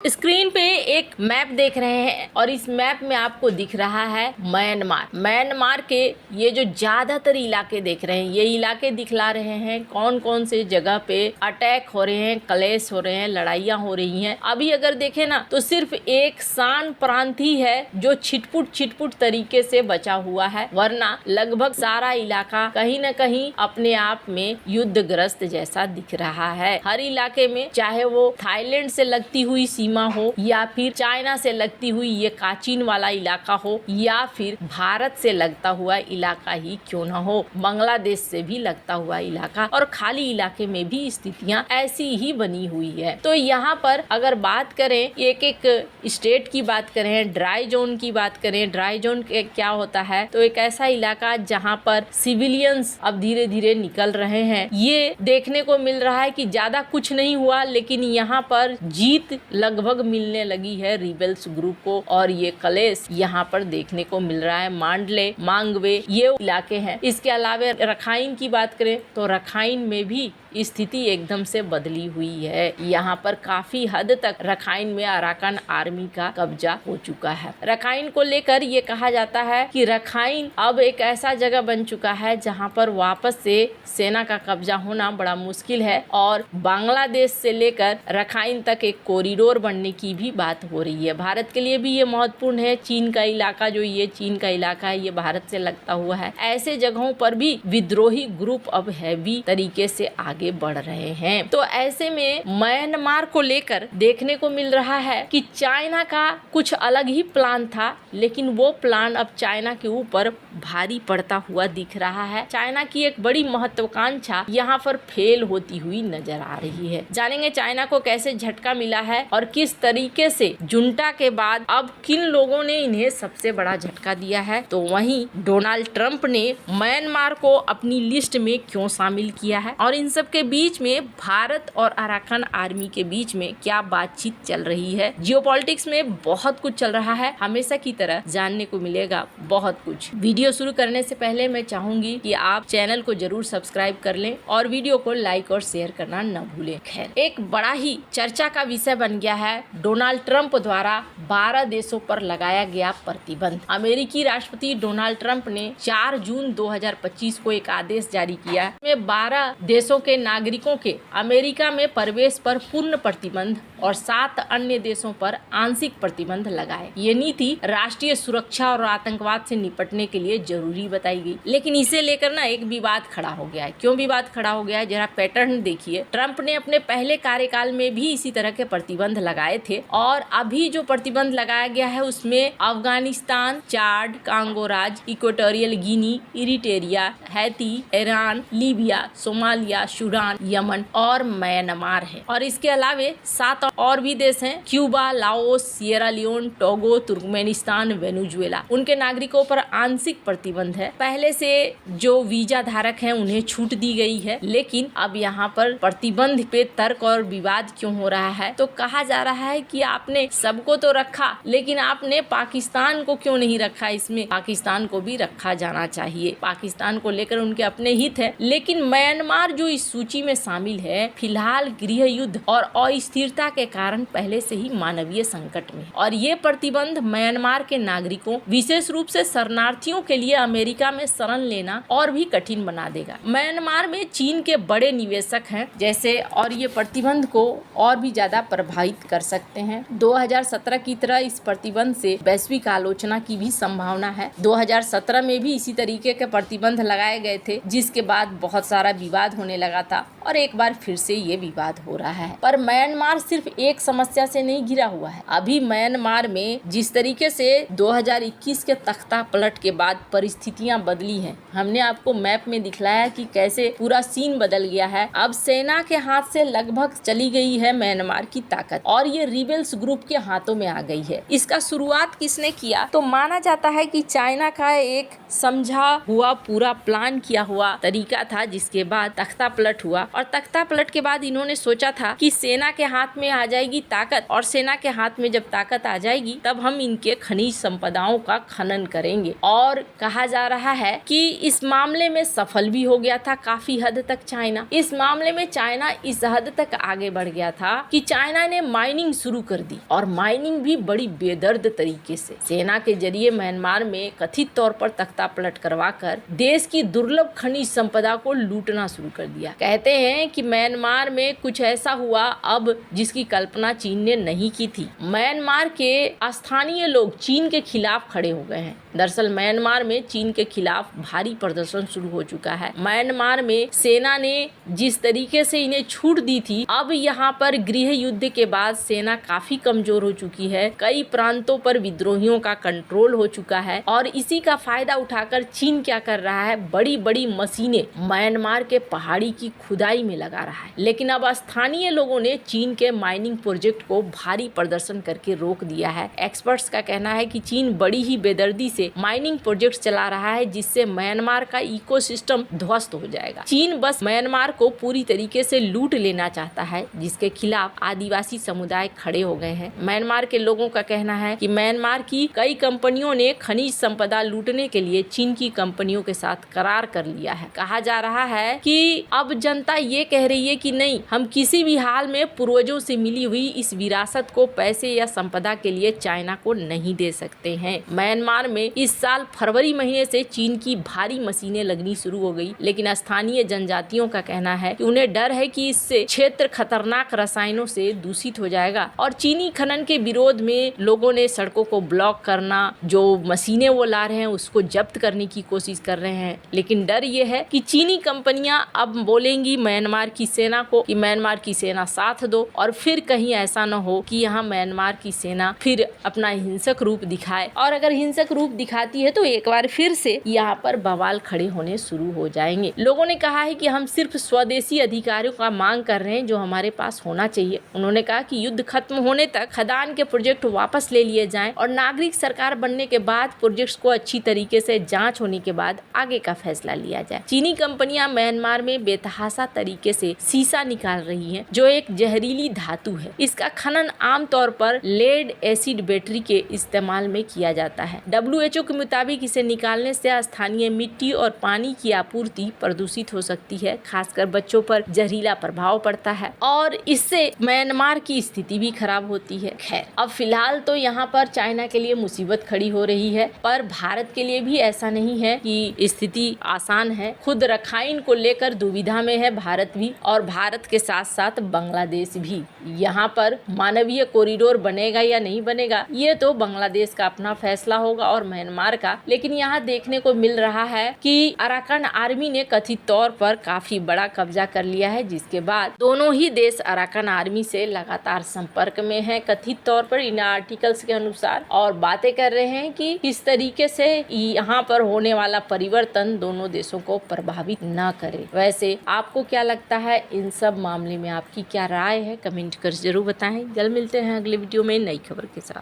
Screen पे एक map देख रहे हैं और इस मैप में आपको दिख रहा है म्यांमार के ये जो ज्यादातर इलाके देख रहे हैं, ये इलाके दिखला रहे हैं कौन कौन से जगह पे अटैक हो रहे हैं, क्लेश हो रहे हैं, लड़ाइयाँ हो रही हैं। अभी अगर देखें ना तो सिर्फ एक शान प्रांत ही है जो छिटपुट तरीके से बचा हुआ है, वरना लगभग सारा इलाका कहीं न कहीं अपने आप में युद्धग्रस्त जैसा दिख रहा है। हर इलाके में चाहे वो थाईलैंड से लगती हुई सीमा हो या फिर चाइना से लगती हुई ये काचीन वाला इलाका हो या फिर भारत से लगता हुआ इलाका ही क्यों न हो, बांग्लादेश से भी लगता हुआ इलाका, और खाली इलाके में भी स्थितियां ऐसी ही बनी हुई है। तो यहाँ पर अगर बात करें एक एक स्टेट की बात करें, ड्राई जोन की बात करें, ड्राई जोन क्या होता है तो एक ऐसा इलाका जहाँ पर सिविलियंस अब धीरे धीरे निकल रहे हैं। ये देखने को मिल रहा है कि ज्यादा कुछ नहीं हुआ, लेकिन यहाँ पर जीत लगभग मिलने लगी है रिबेल्स ग्रुप को, और ये क्लेश यहाँ पर देखने को मिल रहा है। मांडले, मांगवे ये इलाके हैं। इसके अलावा रखाइन की बात करें तो रखाइन में भी स्थिति एकदम से बदली हुई है। यहाँ पर काफी हद तक रखाइन में अराकान आर्मी का कब्जा हो चुका है। रखाइन को लेकर ये कहा जाता है कि रखाइन अब एक ऐसा जगह बन चुका है जहाँ पर वापस से सेना का कब्जा होना बड़ा मुश्किल है, और बांग्लादेश से लेकर रखाइन तक एक कॉरिडोर बनने की भी बात हो रही है। भारत के लिए भी ये महत्वपूर्ण है। चीन का इलाका, जो ये चीन का इलाका है, ये भारत से लगता हुआ है। ऐसे जगहों पर भी विद्रोही ग्रुप अब हैवी तरीके से आगे बढ़ रहे हैं। तो ऐसे में म्यांमार को लेकर देखने को मिल रहा है कि चाइना का कुछ अलग ही प्लान था, लेकिन वो प्लान अब चाइना के ऊपर भारी पड़ता हुआ दिख रहा है। चाइना की एक बड़ी महत्वाकांक्षा यहाँ पर फेल होती हुई नजर आ रही है। जानेंगे चाइना को कैसे झटका मिला है और किस तरीके से जुंटा के बाद अब किन लोगों ने इन्हें सबसे बड़ा झटका दिया है। तो वहीं डोनाल्ड ट्रंप ने म्यांमार को अपनी लिस्ट में क्यों शामिल किया है, और इन सब के बीच में भारत और अराकान आर्मी के बीच में क्या बातचीत चल रही है। जियोपॉलिटिक्स में बहुत कुछ चल रहा है, हमेशा की तरह जानने को मिलेगा बहुत कुछ। वीडियो शुरू करने से पहले मैं चाहूंगी कि आप चैनल को जरूर सब्सक्राइब कर लें और वीडियो को लाइक और शेयर करना न भूलें। खैर, एक बड़ा ही चर्चा का विषय बन गया है डोनाल्ड ट्रंप द्वारा 12 देशों पर लगाया गया प्रतिबंध। अमेरिकी राष्ट्रपति डोनाल्ड ट्रंप ने 4 जून 2025 को एक आदेश जारी किया में 12 देशों के नागरिकों के अमेरिका में प्रवेश पर पूर्ण प्रतिबंध और 7 अन्य देशों पर आंशिक प्रतिबंध लगाए। ये नीति राष्ट्रीय सुरक्षा और आतंकवाद से निपटने के लिए जरूरी बताई गई, लेकिन इसे लेकर ना एक विवाद खड़ा हो गया है। क्यों विवाद खड़ा हो गया है, जरा पैटर्न देखिए। ट्रंप ने अपने पहले कार्यकाल में भी इसी तरह के प्रतिबंध लगाए थे, और अभी जो प्रतिबंध लगाया गया है उसमें अफगानिस्तान, चाड, कांगो राज्य, Equatorial Guinea, Eritrea, Haiti, Iran, Libya, Somalia, Sudan, Yemen और म्यांमार है। और इसके अलावे 7 और भी देश हैं, Cuba, Laos, Sierra Leone, Togo, Turkmenistan, Venezuela. उनके नागरिकों पर आंशिक प्रतिबंध है। पहले से जो वीजा धारक हैं उन्हें छूट दी गई है, लेकिन अब यहाँ पर प्रतिबंध पे तर्क और विवाद क्यों हो रहा है, तो कहा जा रहा है कि आपने सबको तो रखा, लेकिन आपने पाकिस्तान को क्यों नहीं रखा। इसमें पाकिस्तान को भी रखा जाना चाहिए। पाकिस्तान को लेकर उनके अपने हित है, लेकिन म्यांमार जो इस सूची में शामिल है, फिलहाल गृह युद्ध और अस्थिरता के कारण पहले से ही मानवीय संकट में, और ये प्रतिबंध म्यांमार के नागरिकों, विशेष रूप से शरणार्थियों के लिए अमेरिका में शरण लेना और भी कठिन बना देगा। म्यांमार में चीन के बड़े निवेशक हैं जैसे, और ये प्रतिबंध को और भी ज्यादा प्रभावित कर सकते हैं। 2017 की तरह इस प्रतिबंध से वैश्विक आलोचना की भी संभावना है। 2017 में भी इसी तरीके के प्रतिबंध लगाए गए थे, जिसके बाद बहुत सारा विवाद होने लगा था, और एक बार फिर से ये विवाद हो रहा है। पर म्यांमार सिर्फ एक समस्या से नहीं घिरा हुआ है। अभी म्यांमार में जिस तरीके से 2021 के तख्ता पलट के बाद परिस्थितियां बदली हैं, हमने आपको मैप में दिखलाया कि कैसे पूरा सीन बदल गया है। अब सेना के हाथ से लगभग चली गई है म्यांमार की ताकत, और ये रिबेल्स ग्रुप के हाथों में आ गई है। इसका शुरुआत किसने किया, तो माना जाता है कि चाइना का एक समझा हुआ पूरा प्लान किया हुआ तरीका था, जिसके बाद तख्ता पलट हुआ और तख्ता पलट के बाद इन्होंने सोचा था कि सेना के हाथ में आ जाएगी ताकत, और सेना के हाथ में जब ताकत आ जाएगी तब हम इनके खनिज संपदाओं का खनन करेंगे। और कहा जा रहा है कि इस मामले में सफल भी हो गया था काफी हद तक चाइना। इस मामले में चाइना इस हद तक आगे बढ़ गया था कि चाइना ने माइनिंग शुरू कर दी, और माइनिंग भी बड़ी बेदर्द तरीके से सेना के जरिए म्यांमार में कथित तौर पर तख्ता पलट करवाकर देश की दुर्लभ खनिज संपदा को लूटना शुरू कर दिया। कहते हैं कि म्यांमार में कुछ ऐसा हुआ अब जिसकी कल्पना चीन ने नहीं की थी। म्यांमार के स्थानीय लोग चीन के खिलाफ खड़े हो गए हैं। दरअसल म्यांमार में चीन के खिलाफ भारी प्रदर्शन शुरू हो चुका है। म्यांमार में सेना ने जिस तरीके से इन्हें छूट दी थी, अब यहाँ पर गृह युद्ध के बाद सेना काफी कमजोर हो चुकी है। कई प्रांतों पर विद्रोहियों का कंट्रोल हो चुका है, और इसी का फायदा उठाकर चीन क्या कर रहा है, बड़ी बड़ी मशीनें म्यांमार के पहाड़ी की खुदाई में लगा रहा है। लेकिन अब स्थानीय लोगों ने चीन के माइनिंग प्रोजेक्ट को भारी प्रदर्शन करके रोक दिया है। एक्सपर्ट्स का कहना है कि चीन बड़ी ही बेदर्दी से माइनिंग प्रोजेक्ट चला रहा है, जिससे म्यांमार का इकोसिस्टम ध्वस्त हो जाएगा। चीन बस म्यांमार को पूरी तरीके से लूट लेना चाहता है, जिसके खिलाफ आदिवासी समुदाय खड़े हो गए हैं। म्यांमार के लोगों का कहना है कि म्यांमार की कई कंपनियों ने खनिज संपदा लूटने के लिए चीन की कंपनियों के साथ करार कर लिया है। कहा जा रहा है कि अब जनता ये कह रही है कि नहीं, हम किसी भी हाल में पूर्वजों से मिली हुई इस विरासत को पैसे या संपदा के लिए चाइना को नहीं दे सकते हैं। म्यांमार में इस साल फरवरी महीने से चीन की भारी मशीनें लगनी शुरू हो गई, लेकिन स्थानीय जनजातियों का कहना है कि उन्हें डर है कि इससे क्षेत्र खतरनाक रसायनों से दूषित हो जाएगा, और चीनी खनन के विरोध में लोगों ने सड़कों को ब्लॉक करना, जो मशीनें वो ला रहे हैं उसको जब्त करने की कोशिश कर रहे हैं। लेकिन डर ये है कि चीनी कंपनियां अब बोलेंगी म्यांमार की सेना को कि म्यांमार की सेना साथ दो, और फिर कहीं ऐसा न हो कि यहाँ म्यांमार की सेना फिर अपना हिंसक रूप दिखाए, और अगर हिंसक रूप दिखाती है तो एक बार फिर से यहाँ पर बवाल खड़े होने शुरू हो जाएंगे। लोगों ने कहा है कि हम सिर्फ स्वदेशी अधिकारियों का मांग कर रहे हैं जो हमारे पास होना चाहिए। उन्होंने कहा कि युद्ध खत्म होने तक खदान के प्रोजेक्ट वापस ले लिए जाएं, और नागरिक सरकार बनने के बाद प्रोजेक्ट्स को अच्छी तरीके से जांच होने के बाद आगे का फैसला लिया जाए। चीनी कंपनियां म्यांमार में बेतहाशा तरीके से सीसा निकाल रही हैं, जो एक जहरीली धातु है। इसका खनन आमतौर पर लेड एसिड बैटरी के इस्तेमाल में किया जाता है। WHO के मुताबिक इसे निकालने से स्थानीय मिट्टी और पानी की आपूर्ति प्रदूषित हो सकती है, खासकर बच्चों पर जहरीला प्रभाव पड़ता है, और इससे म्यांमार की स्थिति भी खराब होती है। खैर, अब फिलहाल तो यहाँ पर चाइना के लिए मुसीबत खड़ी हो रही है, पर भारत के लिए भी ऐसा नहीं है कि स्थिति आसान है। खुद रखाइन को लेकर दुविधा में है भारत भी, और भारत के साथ साथ बांग्लादेश भी। यहाँ पर मानवीय कॉरिडोर बनेगा या नहीं बनेगा, ये तो बांग्लादेश का अपना फैसला होगा और म्यांमार का। लेकिन यहाँ देखने को मिल रहा है कि अराकान आर्मी ने कथित तौर पर काफी बड़ा कब्जा कर लिया है, जिसके बाद दोनों ही देश अराकान आर्मी से लगातार संपर्क में हैं कथित तौर पर इन आर्टिकल्स के अनुसार, और बातें कर रहे हैं कि किस तरीके से यहाँ पर होने वाला परिवर्तन दोनों देशों को प्रभावित न करे। वैसे आपको क्या लगता है, इन सब मामले में आपकी क्या राय है, कमेंट कर जरूर बताएं। जल्द मिलते हैं अगले वीडियो में नई खबर के साथ।